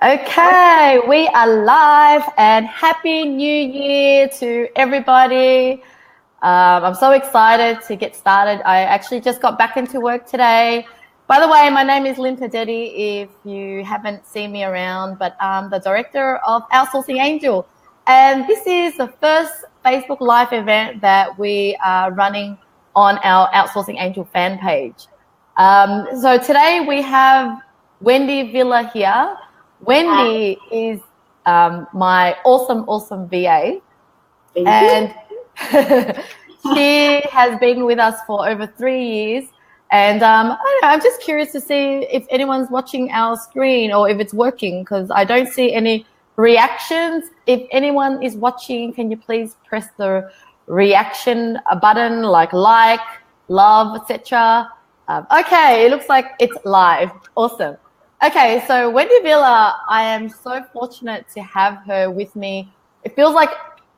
Okay, we are live and Happy New Year to everybody. I'm so excited to get started. I actually just got back into work today. By the way, my name is Linh Podetti if you haven't seen me around, but I'm the director of Outsourcing Angel. And this is the first Facebook Live event that we are running on our Outsourcing Angel fan page. So today we have Wendy Villa here. Wendy is my awesome VA. And she has been with us for over 3 years. And I don't know, I'm just curious to see if anyone's watching our screen or if it's working, because I don't see any reactions. If anyone is watching, can you please press the reaction button, like, love, etc. Okay, it looks like it's live. Awesome. Okay, so Wendy Villa, I am so fortunate to have her with me. It feels like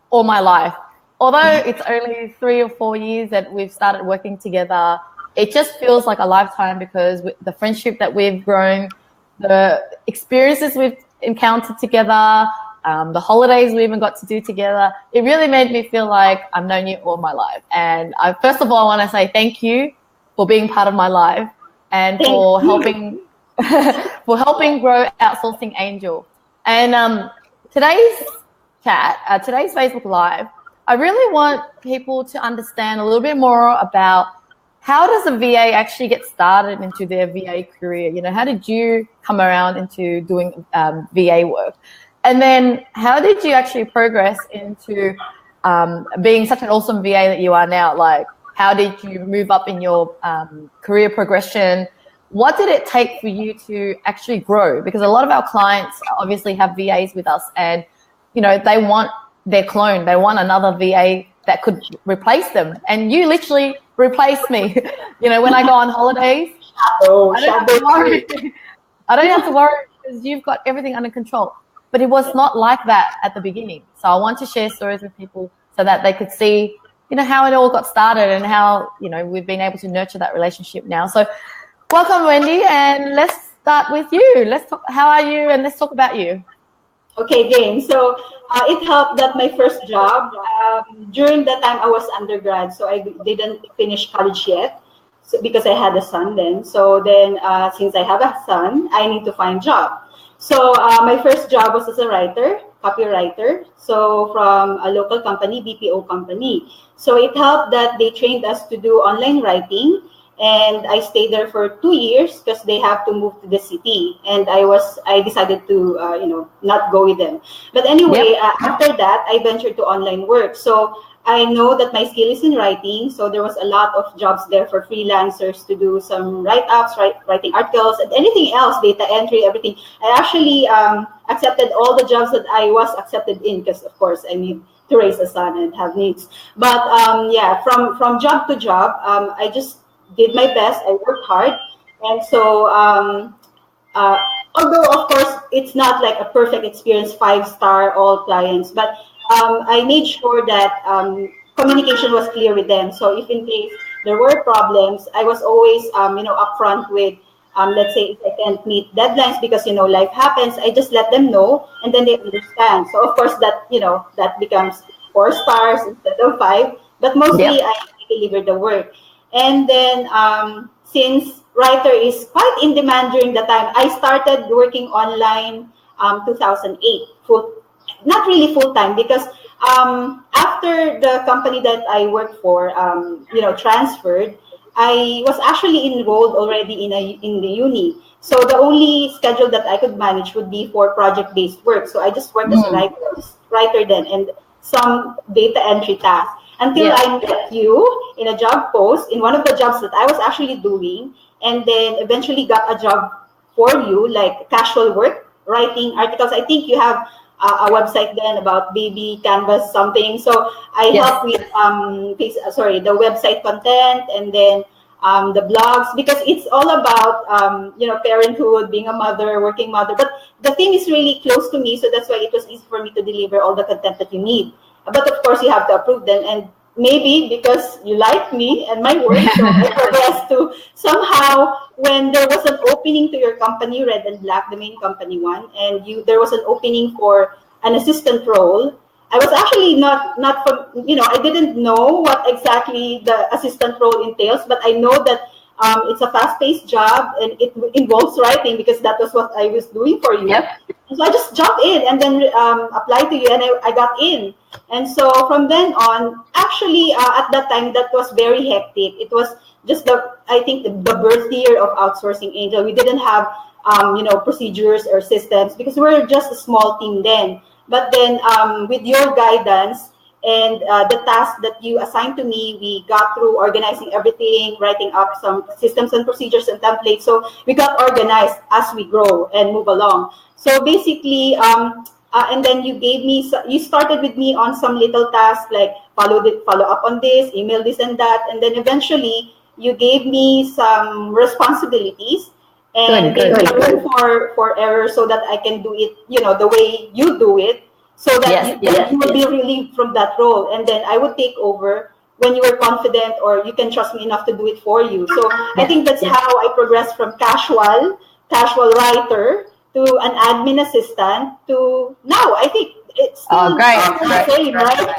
all my life. Although it's only 3 or 4 years that we've started working together, it just feels like a lifetime because the friendship that we've grown, the experiences we've encountered together, the holidays we even got to do together, it really made me feel like I've known you all my life. And first of all, I want to say thank you for being part of my life and for helping grow Outsourcing Angel. And today's chat, today's Facebook Live, I really want people to understand a little bit more about how does a VA actually get started into their VA career? You know, how did you come around into doing VA work? And then how did you actually progress into being such an awesome VA that you are now? Like, how did you move up in your career progression? What did it take for you to actually grow? Because a lot of our clients obviously have VAs with us and, you know, they want their clone. They want another VA that could replace them. And you literally replaced me. You know, when I go on holidays, I don't have to worry. I don't have to worry because you've got everything under control. But it was not like that at the beginning. So I want to share stories with people so that they could see, you know, how it all got started and how, you know, we've been able to nurture that relationship now. So welcome, Wendy, and let's start with you. Let's talk. How are you? And let's talk about you. Okay, Jane. So it helped that my first job, during that time I was undergrad, so I didn't finish college yet because I had a son then. So then since I have a son, I need to find a job. So my first job was as a writer, copywriter, so from a local company, BPO company. So it helped that they trained us to do online writing. And I stayed there for 2 years because they have to move to the city. And I decided to, not go with them. But anyway, after that, I ventured to online work. So I know that my skill is in writing. So there was a lot of jobs there for freelancers to do some write-ups, writing articles, and anything else, data entry, everything. I actually accepted all the jobs that I was accepted in because, of course, I need to raise a son and have needs. But from job to job, I just did my best. I worked hard. And so, although, of course, it's not like a perfect experience, 5-star, all clients, but I made sure that communication was clear with them. So if in case there were problems, I was always, upfront with, let's say, if I can't meet deadlines because, life happens, I just let them know and then they understand. So, of course, that becomes 4 stars instead of 5, but mostly I deliver the work. And then since writer is quite in demand during the time, I started working online 2008, not really full time because after the company that I worked for, transferred, I was actually enrolled already in the uni. So the only schedule that I could manage would be for project-based work. So I just worked as a writer then and some data entry tasks. Until I met you in a job post, in one of the jobs that I was actually doing, and then eventually got a job for you, like casual work, writing articles. I think you have a website then about baby canvas something. So I help with the website content and then the blogs, because it's all about parenthood, being a mother, working mother. But the thing is really close to me, so that's why it was easy for me to deliver all the content that you need. But of course, you have to approve them. And maybe because you like me and my work, so I progressed to somehow when there was an opening to your company, Red and Black, the main company one, and there was an opening for an assistant role. I was actually not from, I didn't know what exactly the assistant role entails, but I know that it's a fast-paced job and it involves writing because that was what I was doing for you. Yep. So I just jumped in and then applied to you, and I got in. And so from then on, actually at that time, that was very hectic. It was just I think the birth year of Outsourcing Angel. We didn't have procedures or systems because we were just a small team then. But then with your guidance and the task that you assigned to me, we got through organizing everything, writing up some systems and procedures and templates. So we got organized as we grow and move along. So basically, and then you started with me on some little tasks like follow up on this, email this and that. And then eventually you gave me some responsibilities. And gave me room for error so that I can do it, the way you do it, so that you will be relieved from that role. And then I would take over when you were confident or you can trust me enough to do it for you. So I think that's how I progressed from casual writer to an admin assistant to now. I think it's still the same, right?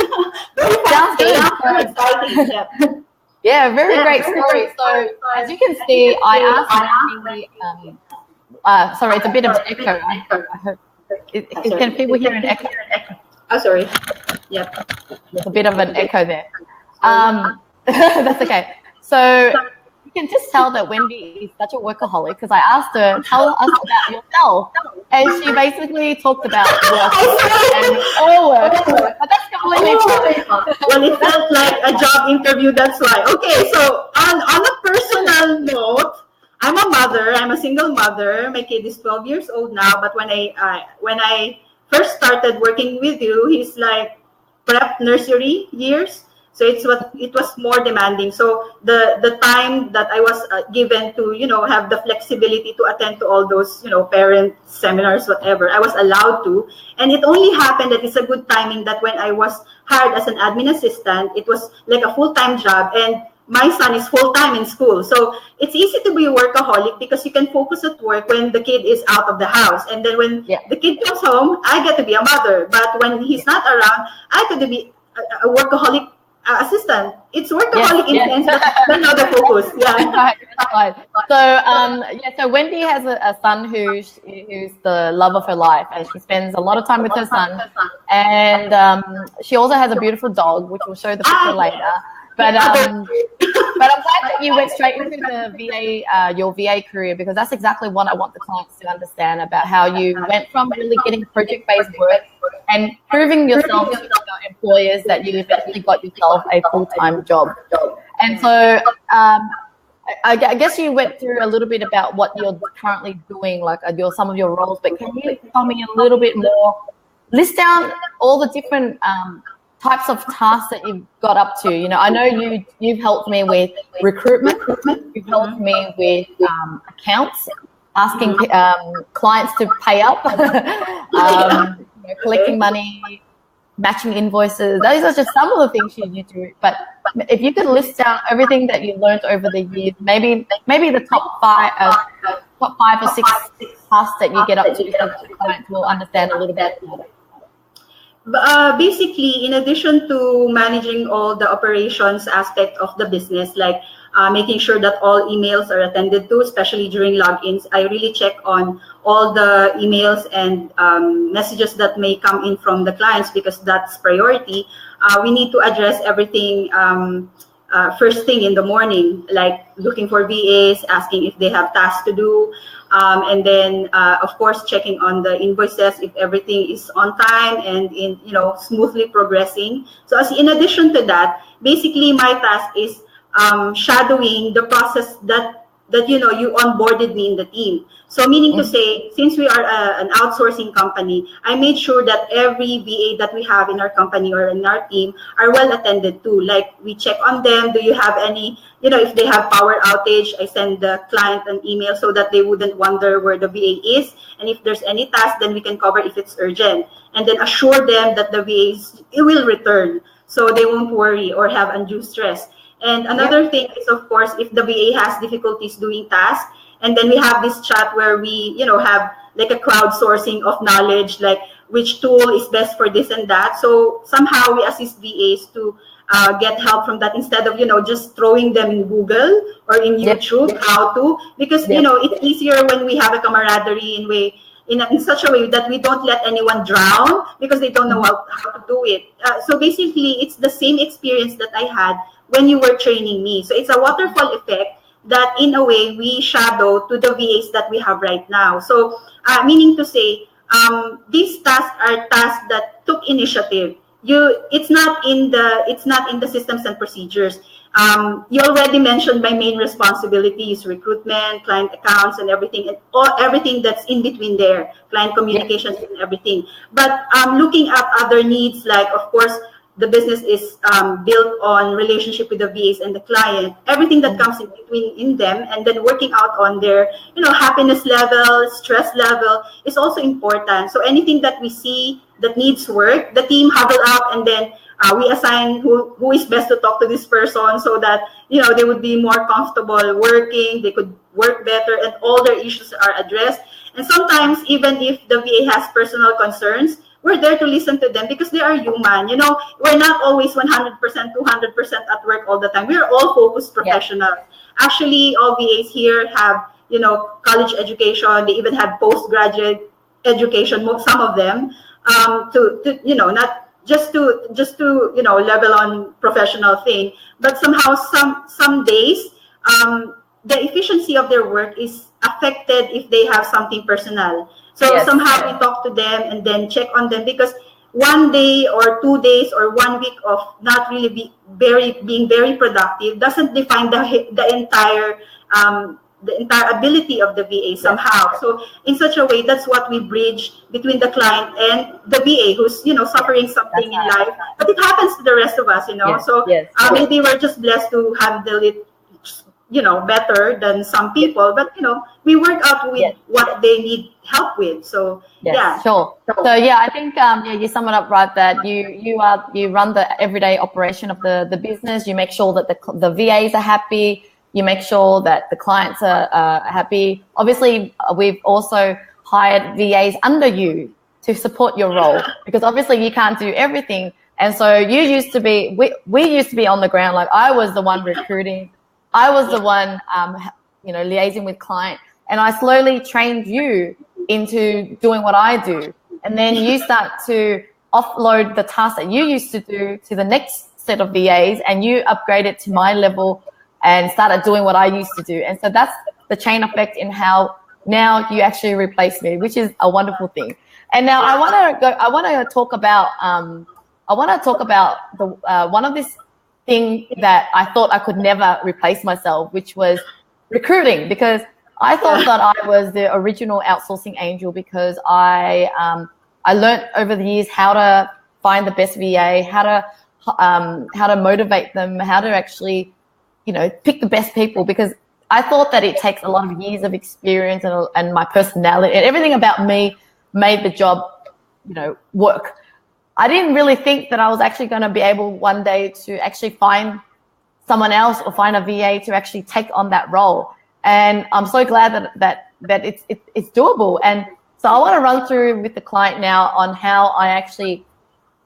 Very fast, very exciting. Yeah. Yeah, very great story. So as you can see, I asked Wendy, sorry, it's a bit of an echo. I hope. Can people hear an echo? Oh, sorry. Yep. There's a bit of an echo there. That's okay. So you can just tell that Wendy is such a workaholic because I asked her, tell us about yourself. And she basically talked about work and all work. But that's completely fine. Well, it felt like a job interview, that's why. Okay, so on a personal note, I'm a mother. I'm a single mother. My kid is 12 years old now. But when I first started working with you, he's like prep nursery years. So it was more demanding. So the time that I was given to have the flexibility to attend to all those parent seminars, whatever, I was allowed to. And it only happened that it's a good timing that when I was hired as an admin assistant, it was like a full-time job, and my son is full-time in school. So it's easy to be a workaholic because you can focus at work when the kid is out of the house. And then when the kid comes home, I get to be a mother. But when he's not around, I get to be a workaholic assistant. It's workaholic in sense, but not the focus. Yeah. Right. So Wendy has a son who's the love of her life, and she spends a lot of time with her son. And she also has a beautiful dog, which we'll show the picture later. But I'm glad that you went straight into the VA, your VA career, because that's exactly what I want the clients to understand about how you went from really getting project-based work and proving yourself to your employers that you eventually got yourself a full-time job. And so I guess you went through a little bit about what you're currently doing, like some of your roles, but can you tell me a little bit more, list down all the different types of tasks that you've got up to? I know you've helped me with recruitment, you've helped me with accounts, asking clients to pay up, collecting money, matching invoices. Those are just some of the things you do. But if you could list down everything that you learned over the years, maybe the top five or six tasks that you get up to, so the clients will understand a little bit about it. Basically, in addition to managing all the operations aspect of the business, like making sure that all emails are attended to, especially during logins, I really check on all the emails and messages that may come in from the clients because that's priority. We need to address everything first thing in the morning, like looking for VAs, asking if they have tasks to do, and then of course checking on the invoices if everything is on time and smoothly progressing. So in addition to that, basically my task is shadowing the process that you onboarded me in the team. So meaning to say, since we are an outsourcing company, I made sure that every VA that we have in our company or in our team are well attended to. Like we check on them. Do you have any, if they have power outage, I send the client an email so that they wouldn't wonder where the VA is. And if there's any task, then we can cover if it's urgent. And then assure them that the VA will return. so they won't worry or have undue stress. And another thing is, of course, if the VA has difficulties doing tasks, and then we have this chat where we, have like a crowdsourcing of knowledge, like which tool is best for this and that. So somehow we assist VAs to get help from that, instead of, just throwing them in Google or in YouTube how to, because, it's easier when we have a camaraderie in such a way that we don't let anyone drown because they don't know how to do it. So basically, it's the same experience that I had when you were training me. So it's a waterfall effect that in a way we shadow to the VAs that we have right now. So meaning to say, these tasks are tasks that took initiative. It's not in the systems and procedures. You already mentioned my main responsibility is recruitment, client accounts, and everything, and everything that's in between there, client communications and everything. But looking at other needs, like, of course, the business is built on relationship with the VAs and the client, everything that comes in between in them, and then working out on their, happiness level, stress level is also important. So anything that we see that needs work, the team huddle up, and then we assign who is best to talk to this person, so that, they would be more comfortable working, they could work better, and all their issues are addressed. And sometimes, even if the VA has personal concerns, we're there to listen to them because they are human. We're not always 100%, 200% at work all the time. We're all focused professionals. Actually, all VAs here have, college education. They even have postgraduate education, some of them, to not just to level on professional thing, but somehow some days the efficiency of their work is affected if they have something personal. So somehow we talk to them and then check on them, because 1 day or 2 days or 1 week of not really being very productive doesn't define the entire ability of the VA somehow. So in such a way, that's what we bridge between the client and the VA who's, suffering something in life. But it happens to the rest of us, So maybe we're just blessed to handle it, better than some people. But, we work out with what they need help with. So, Sure. So, I think, you sum it up right, that you run the everyday operation of the business. You make sure that the VAs are happy. You make sure that the clients are happy. Obviously, we've also hired VAs under you to support your role, because obviously you can't do everything. And so we used to be on the ground. Like, I was the one recruiting. I was the one, liaising with client. And I slowly trained you into doing what I do. And then you start to offload the tasks that you used to do to the next set of VAs, and you upgrade it to my level and started doing what I used to do. And so that's the chain effect in how now you actually replace me, which is a wonderful thing. And now I want to talk about the one of this thing that I thought I could never replace myself, which was recruiting, because I thought that I was the original outsourcing angel, because I learned over the years how to find the best VA, how to motivate them, how to actually, pick the best people, because I thought that it takes a lot of years of experience and my personality and everything about me made the job, work. I didn't really think that I was actually going to be able one day to actually find someone else or find a VA to actually take on that role. And I'm so glad that it's doable. And so I want to run through with the client now on how I actually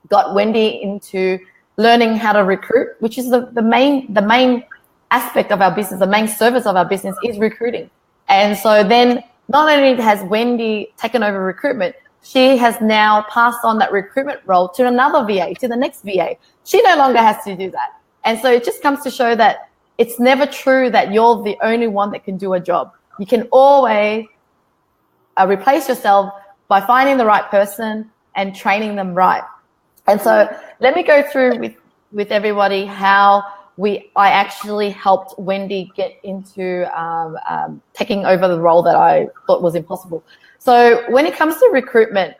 got Wendy into learning how to recruit, which is the main aspect of our business. The main service of our business is recruiting. And so then not only has Wendy taken over recruitment, she has now passed on that recruitment role to another VA, to the next VA. She no longer has to do that. And so it just comes to show that it's never true that you're the only one that can do a job. You can always replace yourself by finding the right person and training them right. And so let me go through with everybody how I actually helped Wendy get into taking over the role that I thought was impossible. So when it comes to recruitment,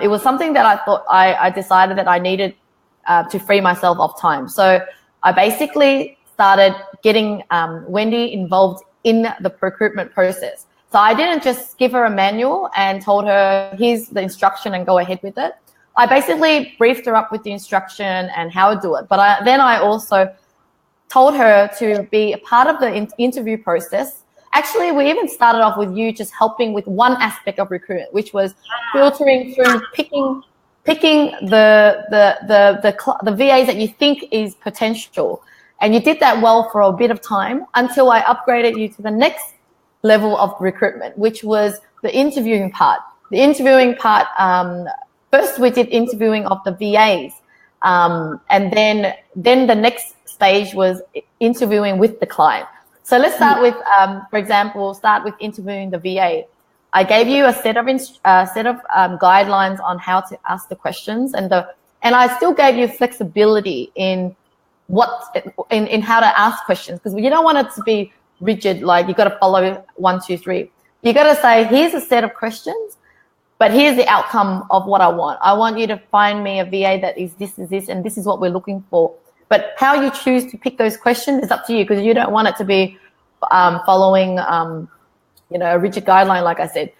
it was something that I thought I decided that I needed to free myself of time. So I basically started getting Wendy involved in the recruitment process. So I didn't just give her a manual and told her, here's the instruction and go ahead with it. I basically briefed her up with the instruction and how to do it. But then I also told her to be a part of the interview process. Actually, we even started off with you just helping with one aspect of recruitment, which was filtering through, picking the VAs that you think is potential. And you did that well for a bit of time until I upgraded you to the next level of recruitment, which was the interviewing part. The interviewing part, first we did interviewing of the VAs. And then the next stage was interviewing with the client. So let's start with, for example, start with interviewing the VA. I gave you a set of guidelines on how to ask the questions, and I still gave you flexibility in how to ask questions, because you don't want it to be rigid, like you got to follow 1, 2, 3. You got to say, here's a set of questions, but here's the outcome of what I want. I want you to find me a VA that is this, and this is what we're looking for. But how you choose to pick those questions is up to you, because you don't want it to be following, a rigid guideline, like I said.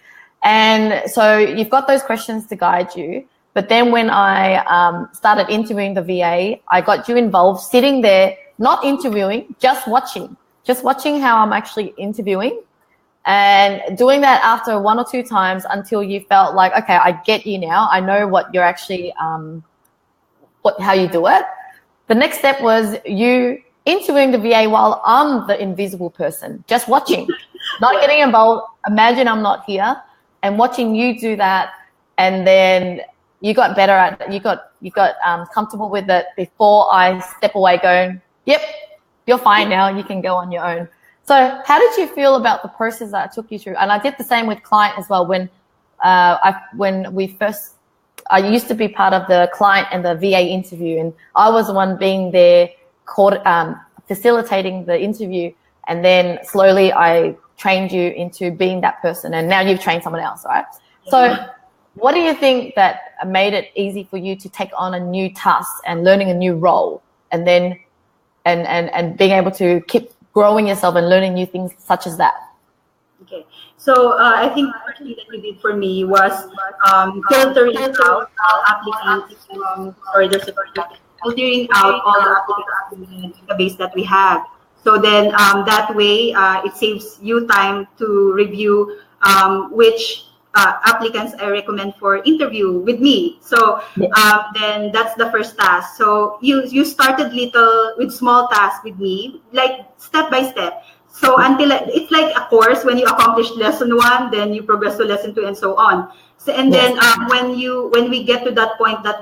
And so you've got those questions to guide you. But then when I started interviewing the VA, I got you involved, sitting there, not interviewing, just watching how I'm actually interviewing, and doing that after 1 or 2 times until you felt like, okay, I get you now. I know what you're actually, how you do it. The next step was you interviewing the VA while I'm the invisible person, just watching, not getting involved. Imagine I'm not here, and watching you do that. And then you got better at it. You got comfortable with it before I step away going, yep, you're fine now. You can go on your own. So how did you feel about the process that I took you through? And I did the same with client as well. I used to be part of the client and the VA interview, and I was the one being there, facilitating the interview. And then slowly I trained you into being that person, and now you've trained someone else, right? So what do you think that made it easy for you to take on a new task and learning a new role, and then and being able to keep growing yourself and learning new things such as that? Okay, so I think the first thing that you did for me was filtering out applicants filtering out all the applicants in the database that we have. So then that way it saves you time to review which applicants I recommend for interview with me. So then that's the first task. So you started with small tasks with me, like step by step. So until it's like a course, when you accomplish lesson 1, then you progress to lesson 2, and so on. So and then when we get to that point, that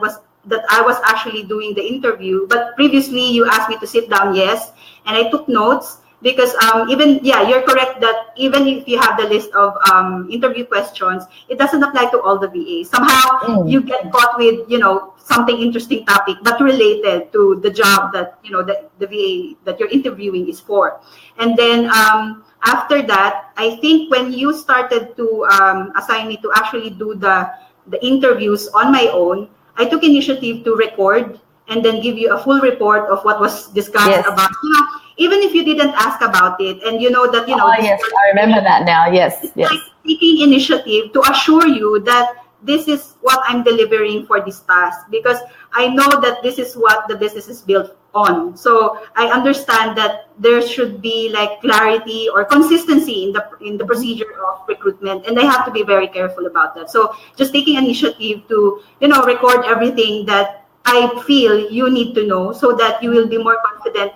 I was actually doing the interview, but previously you asked me to sit down, yes, and I took notes, because you're correct that even if you have the list of interview questions, it doesn't apply to all the VAs. Somehow you get caught with something interesting topic, but related to the job that the VA that you're interviewing is for. And then after that, I think when you started to assign me to actually do the interviews on my own, I took initiative to record and then give you a full report of what was discussed about. Even if you didn't ask about it, and yes, I remember that now. Yes. Like taking initiative to assure you that this is what I'm delivering for this task, because I know that this is what the business is built on. So I understand that there should be like clarity or consistency in the procedure of recruitment, and I have to be very careful about that. So just taking initiative to record everything that I feel you need to know, so that you will be more confident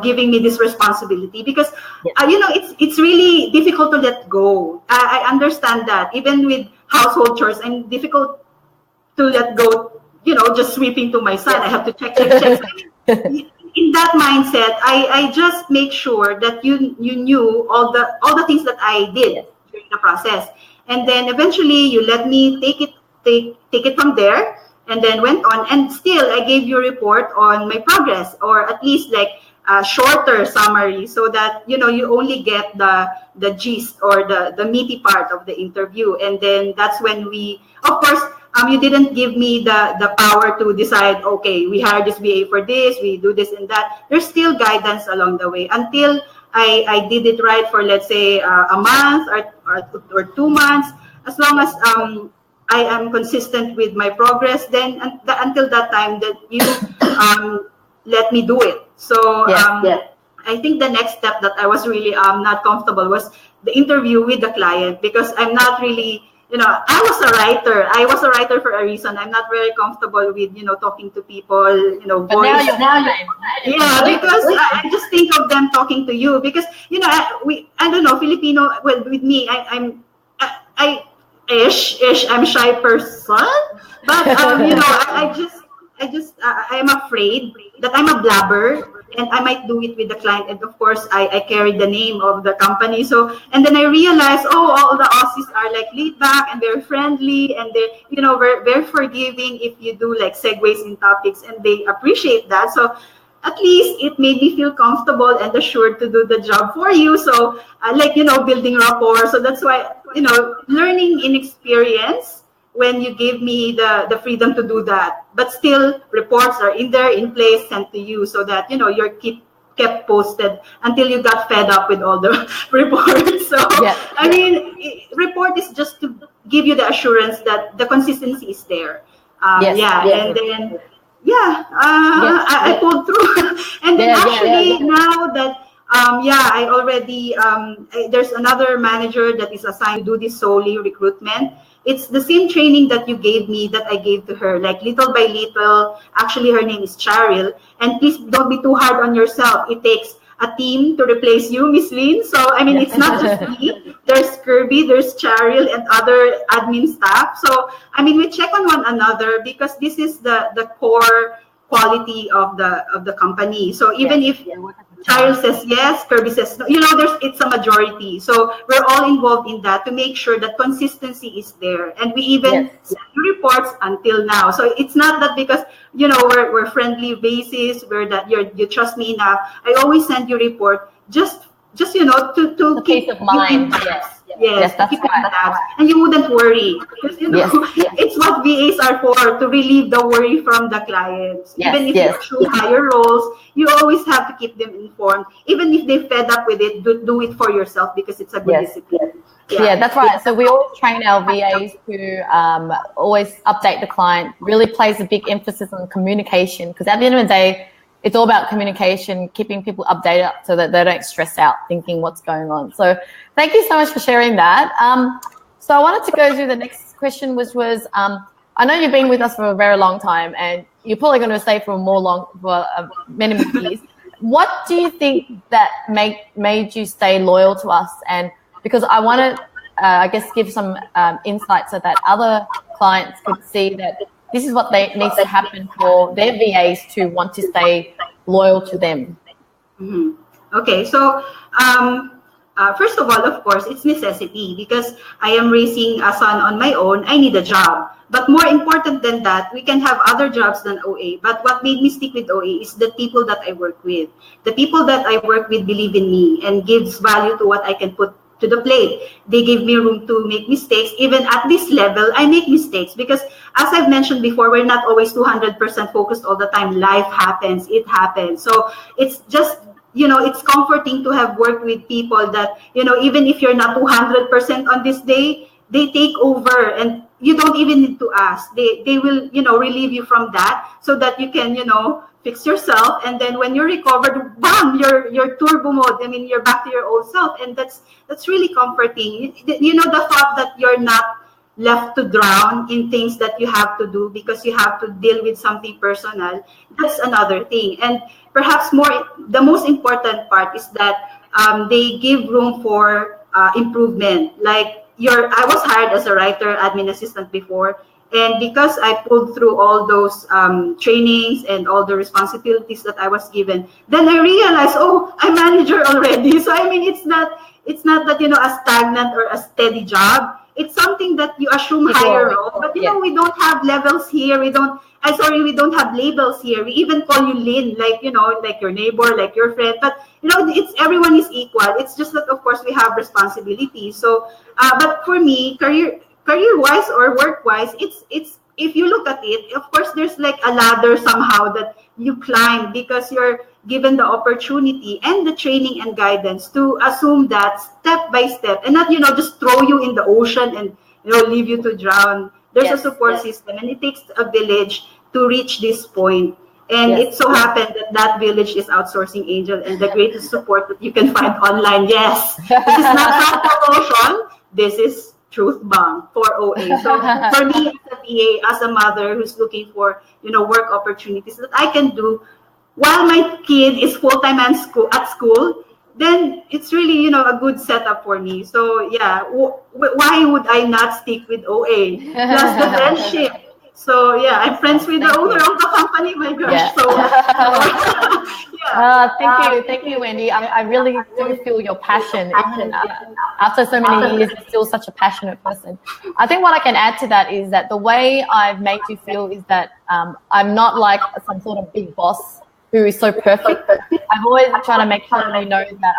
giving me this responsibility, because it's really difficult to let go. I understand that even with household chores, and difficult to let go, just sweeping to my son. I have to check. In that mindset, I just make sure that you knew all the things that I did during the process, and then eventually you let me take it from there, and then went on, and still I gave you a report on my progress, or at least like a shorter summary, so that you only get the gist or the meaty part of the interview. And then that's when of course you didn't give me the power to decide, okay, we hire this VA for this, we do this and that. There's still guidance along the way until I did it right for, let's say, a month or 2 months. As long as I am consistent with my progress, then until that time that you let me do it. So I think the next step that I was really not comfortable was the interview with the client, because I'm not really, I was a writer. I was a writer for a reason. I'm not very comfortable with, talking to people, But voice. now you're yeah, because I just think of them talking to you, because, I don't know, Filipino, well, with me, I'm shy person, but, I'm afraid that I'm a blabber, and I might do it with the client. And of course, I carry the name of the company. So, and then I realized, all the Aussies are like laid back and they're friendly, and they're, very, very forgiving if you do like segues in topics, and they appreciate that. So at least it made me feel comfortable and assured to do the job for you. So building rapport. So that's why, learning in experience, when you give me the freedom to do that, but still reports are in place, sent to you, so that you're kept posted until you got fed up with all the reports. So I mean, report is just to give you the assurance that the consistency is there. And then I pulled through. And then now that I already there's another manager that is assigned to do this solely recruitment. It's the same training that you gave me that I gave to her, like little by little. Actually, her name is Cheryl. And please don't be too hard on yourself. It takes a team to replace you, Miss Lynn. So, I mean, it's not just me. There's Kirby, there's Cheryl, and other admin staff. So, I mean, we check on one another, because this is the core quality of the company. So even if Cheryl says yes, Kirby says no, it's a majority. So we're all involved in that to make sure that consistency is there. And we even send you reports until now. So it's not that because, we're friendly basis, you trust me enough. I always send you report just to keep peace of mind. Yes, that's right. And you wouldn't worry, because it's what VAs are for, to relieve the worry from the clients. Even if you choose higher roles, you always have to keep them informed. Even if they fed up with it, do it for yourself, because it's a good discipline. Yeah, that's right. So we always train our VAs to always update the client. Really plays a big emphasis on communication, because at the end of the day, it's all about communication, keeping people updated so that they don't stress out thinking what's going on. So thank you so much for sharing that. So I wanted to go to the next question, which was, I know you've been with us for a very long time, and you're probably going to stay for many years. What do you think that made you stay loyal to us? And because I want to, I guess, give some insight so that other clients could see that this is what needs to happen for their VAs to want to stay loyal to them. Mm-hmm. Okay, so first of all, of course, it's necessity, because I am raising a son on my own. I need a job. But more important than that, we can have other jobs than OA. But what made me stick with OA is the people that I work with. The people that I work with believe in me and gives value to what I can put to the plate. They give me room to make mistakes. Even at this level, I make mistakes, because as I've mentioned before, we're not always 200% focused all the time. Life happens, it happens. So it's just, it's comforting to have worked with people that, even if you're not 200% on this day, they take over, and you don't even need to ask. They will, relieve you from that, so that you can, fix yourself, and then when you're recovered, bam, you're turbo mode. I mean, you're back to your old self, and that's really comforting. The thought that you're not left to drown in things that you have to do because you have to deal with something personal. That's another thing. And perhaps the most important part is that they give room for improvement. Like I was hired as a writer, admin assistant before. And because I pulled through all those trainings and all the responsibilities that I was given, then I realized, I'm manager already. So I mean, it's not that a stagnant or a steady job. It's something that you assume higher role. But we don't have levels here. We don't have labels here. We even call you Lynn, like your neighbor, like your friend. But it's everyone is equal. It's just that of course we have responsibilities. So, but for me, career-wise or work-wise, it's if you look at it, of course, there's like a ladder somehow that you climb, because you're given the opportunity and the training and guidance to assume that step by step, and not just throw you in the ocean and leave you to drown there's a support system, and it takes a village to reach this point. And it so happened that that village is Outsourcing Angel, and the greatest support that you can find online. Yes, this is not self-promotion. This is truth bomb for OA. So for me as a VA, as a mother who's looking for, work opportunities that I can do while my kid is full-time at school, then it's really, a good setup for me. So yeah, why would I not stick with OA? Plus the friendship. So yeah, I'm friends with the owner of the company. My gosh. Yeah. So thank you, Wendy. I really do feel your passion. Even after so many years, you're still such a passionate person. I think what I can add to that is that the way I've made you feel is that I'm not like some sort of big boss who is so perfect. I've always tried to make sure you know that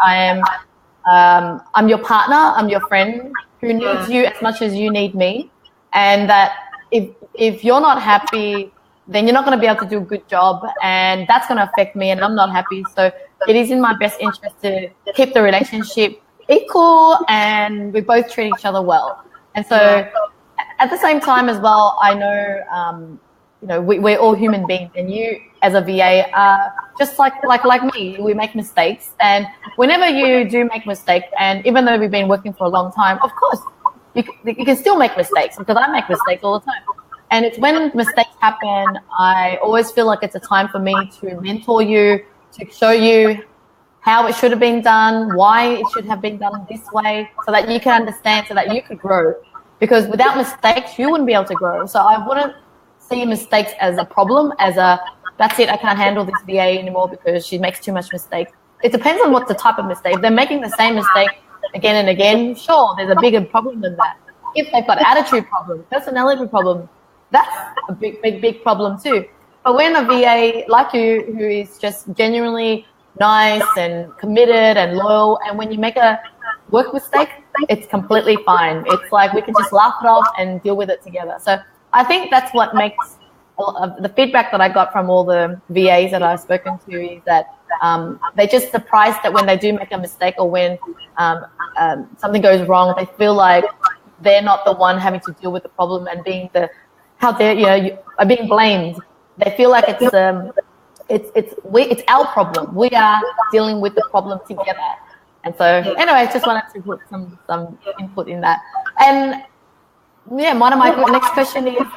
I'm your partner, I'm your friend who needs you as much as you need me, and that if you're not happy, then you're not going to be able to do a good job, and that's going to affect me, and I'm not happy. So it is in my best interest to keep the relationship equal, and we both treat each other well. And so at the same time as well, I know, we're all human beings, and you as a VA are just like me. We make mistakes, and whenever you do make mistakes, and even though we've been working for a long time, of course, you can still make mistakes, because I make mistakes all the time. And it's when mistakes happen, I always feel like it's a time for me to mentor you, to show you how it should have been done, why it should have been done this way, so that you can understand, so that you could grow. Because without mistakes, you wouldn't be able to grow. So I wouldn't see mistakes as a problem, that's it, I can't handle this VA anymore because she makes too much mistakes. It depends on what the type of mistake. If they're making the same mistake again and again, sure, there's a bigger problem than that. If they've got attitude problem, personality problem, that's a big problem too. But when a VA like you, who is just genuinely nice and committed and loyal, and when you make a work mistake, it's completely fine. It's like we can just laugh it off and deal with it together. So I think that's what makes the feedback that I got from all the VAs that I've spoken to is that they're just surprised that when they do make a mistake, or when something goes wrong, they feel like they're not the one having to deal with the problem and being you are being blamed. They feel like it's our problem. We are dealing with the problem together. And so anyway, I just wanted to put some input in that. And yeah, one of my next question is,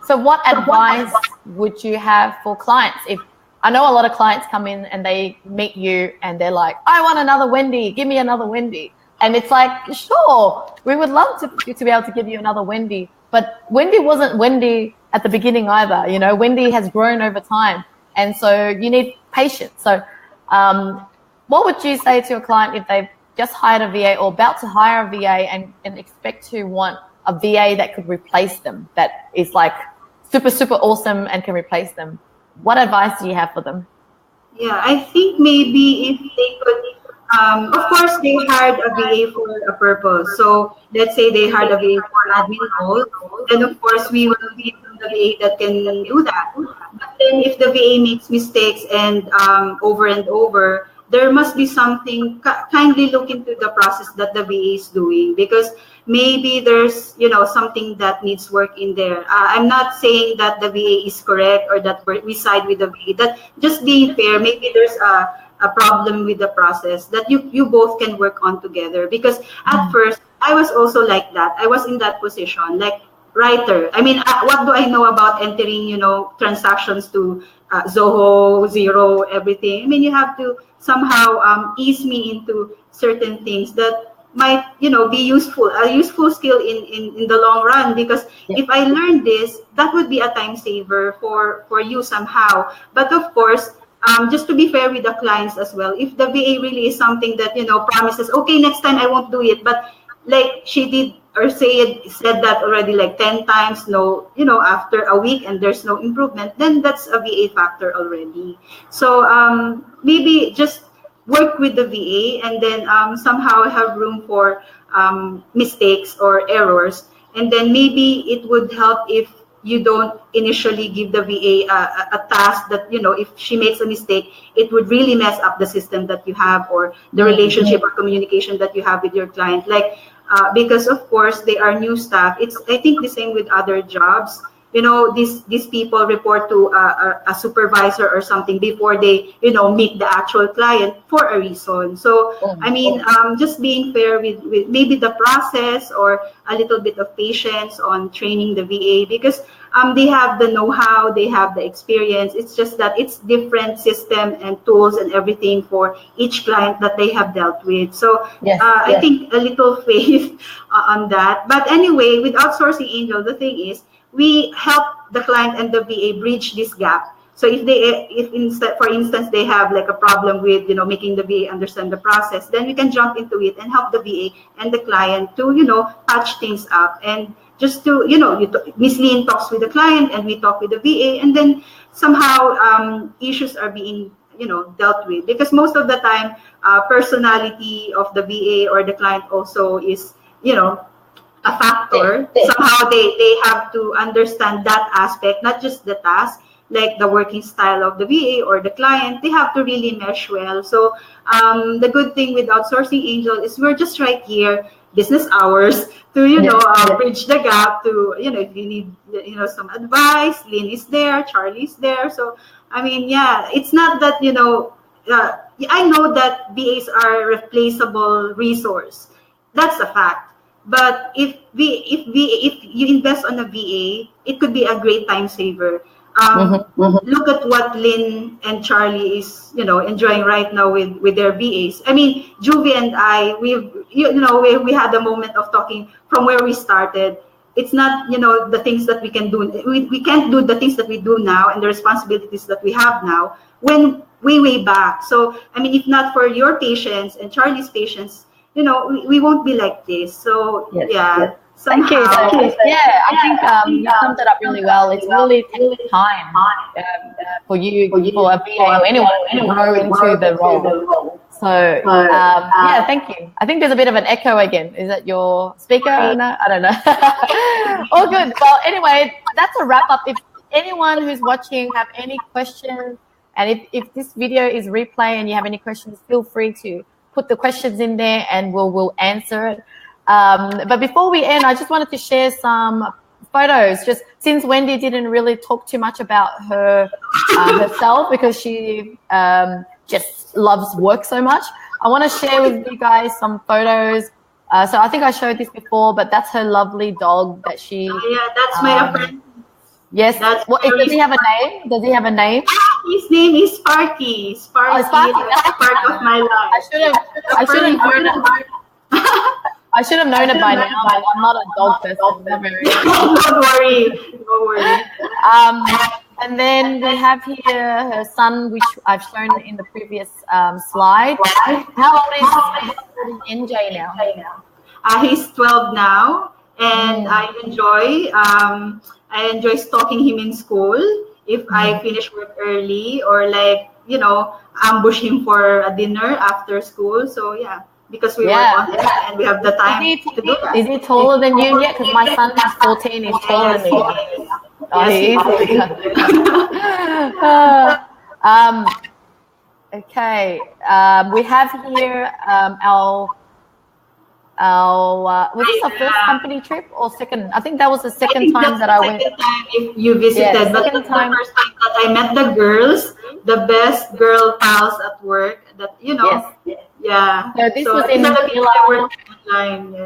so what advice would you have for clients? If I know a lot of clients come in and they meet you and they're like, I want another Wendy, give me another Wendy. And it's like, sure, we would love to be able to give you another Wendy. But Wendy wasn't Wendy at the beginning either. Wendy has grown over time. And so you need patience. So what would you say to a client if they've just hired a VA or about to hire a VA and expect to want a VA that could replace them, that is like super, super awesome and can replace them? What advice do you have for them? Yeah, I think maybe if they could, of course, they hired a VA for a purpose. So let's say they hired a VA for an admin role, then of course we will be the VA that can do that. But then if the VA makes mistakes and over, there must be something. Kindly look into the process that the VA is doing, because maybe there's something that needs work in there. I'm not saying that the VA is correct or that we side with the VA. That just being fair, maybe there's a problem with the process that you both can work on together. Because at first I was also like that. I was in that position, like writer. I mean, what do I know about entering transactions to Zoho, Zero, everything? I mean, you have to somehow ease me into certain things that might be useful, a useful skill in the long run. Because if I learned this, that would be a time saver for you somehow. But of course, just to be fair with the clients as well, if the VA really is something that promises, okay, next time I won't do it, but like she did or said that already like 10 times, no, after a week and there's no improvement, then that's a VA factor already. So maybe just work with the VA, and then somehow have room for mistakes or errors. And then maybe it would help if you don't initially give the VA a task that, if she makes a mistake, it would really mess up the system that you have, or the relationship or communication that you have with your client. Like, because of course they are new staff. It's, I think, the same with other jobs. You know, these people report to a supervisor or something before they, you know, meet the actual client for a reason. So I mean, just being fair with maybe the process, or a little bit of patience on training the VA, because they have the know-how, they have the experience. It's just that it's different system and tools and everything for each client that they have dealt with. So I think a little faith on that. But anyway, with Outsourcing Angel, the thing is, we help the client and the VA bridge this gap. So if instead, for instance, they have like a problem with, you know, making the VA understand the process, then we can jump into it and help the VA and the client to, you know, patch things up. And just to, you know, Miss Lynn talks with the client and we talk with the VA, and then somehow issues are being, you know, dealt with. Because most of the time, personality of the VA or the client also is, you know, a factor. Somehow they have to understand that aspect, not just the task, like the working style of the VA or the client. They have to really mesh well. So the good thing with Outsourcing Angel is we're just right here, business hours, to, you know, bridge the gap, to, you know, if you need, you know, some advice, Lynn is there, Charlie's there. So I mean, yeah, it's not that, you know, I know that VAs are a replaceable resource. That's a fact. But if you invest on a VA, it could be a great time saver. Look at what Lynn and Charlie is, you know, enjoying right now with their VAs. I mean, Juvie and I, we had a moment of talking from where we started. It's not, you know, the things that we can do. We can't do the things that we do now and the responsibilities that we have now when way back. So I mean, if not for your patience and Charlie's patience, you know, we won't be like this. So yeah. Thank you. Yeah, I think you summed it up really well. It's really takes time for a VA or anyone to grow into the role. So yeah, thank you. I think there's a bit of an echo again. Is that your speaker? No, I don't know. All good. Well, anyway, that's a wrap up. If anyone who's watching have any questions, and if this video is replay and you have any questions, feel free to put the questions in there and we'll answer it. But before we end, I just wanted to share some photos, just since Wendy didn't really talk too much about herself because she just loves work so much. I want to share with you guys some photos. So I think I showed this before, but that's her lovely dog that she... yeah, that's my apprentice. Yes. Does he have a name? Does he have a name? His name is Sparky. Sparky. That's part of my life. I should have known it by now, but I'm not a dog person. Don't worry. And then we have here her son, which I've shown in the previous slide. How old is NJ now? He's 12 now, and I enjoy stalking him in school if I finish work early, or like, you know, ambush him for a dinner after school. So yeah, because we work on it and we have the time to do that. Is he taller than you yet? Because my son is 14, he's taller than me. Okay, we have here was this our first company trip or second? I think that was the second time that I went. Second time if you visited, but the first time that I met the girls, the best girl pals at work. That, you know, yeah. So this was in Manila.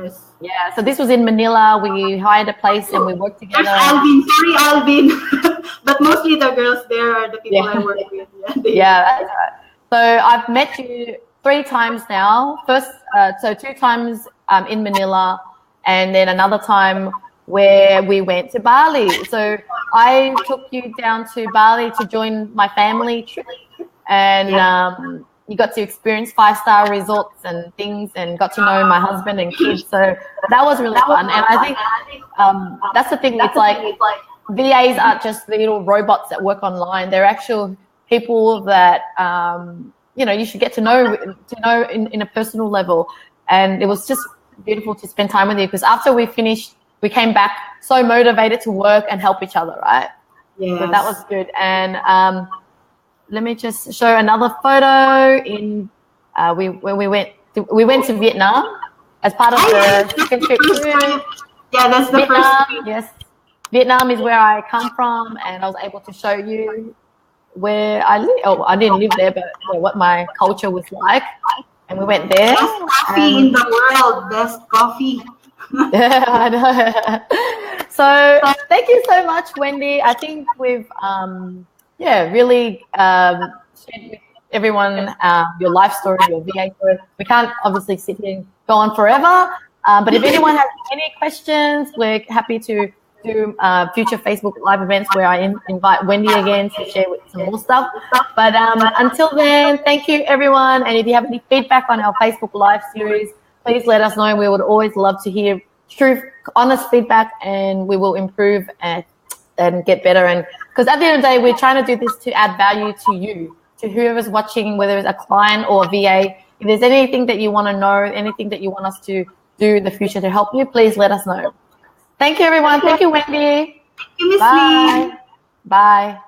Yes. Yeah. So this was in Manila. We hired a place and we worked together. There's Alvin. Sorry, Alvin. But mostly the girls there are the people I work with. Yeah, that's right. So I've met you 3 times now. First, so 2 times in Manila, and then another time where we went to Bali. So I took you down to Bali to join my family trip, and you got to experience 5-star resorts and things, and got to know my husband and kids. So that was really fun. And I think that's the thing. It's like VAs aren't just little robots that work online. They're actual people that you know, you should get to know in a personal level. And it was just beautiful to spend time with you, because after we finished, we came back so motivated to work and help each other, right? Yes. So that was good. And let me just show another photo when we went to Vietnam. as part of the second trip to Yeah, that's the Vietnam. first. Yes, Vietnam is where I come from, and I was able to show you where I live. Oh, I didn't live there, but what my culture was like. And we went there. Best coffee in the world. Best coffee. Yeah, I know. So thank you so much, Wendy. I think we've really shared with everyone your life story, your VA story. We can't obviously sit here and go on forever, but if anyone has any questions, we're happy to do future Facebook Live events where I invite Wendy again to share with some more stuff. But until then, thank you, everyone. And if you have any feedback on our Facebook Live series, please let us know. We would always love to hear true, honest feedback, and we will improve and get better. And because at the end of the day, we're trying to do this to add value to you, to whoever's watching, whether it's a client or a VA. If there's anything that you want to know, anything that you want us to do in the future to help you, please let us know. Thank you, everyone. Thank you, Wendy. Thank you, Miss Bye. Lee. Bye.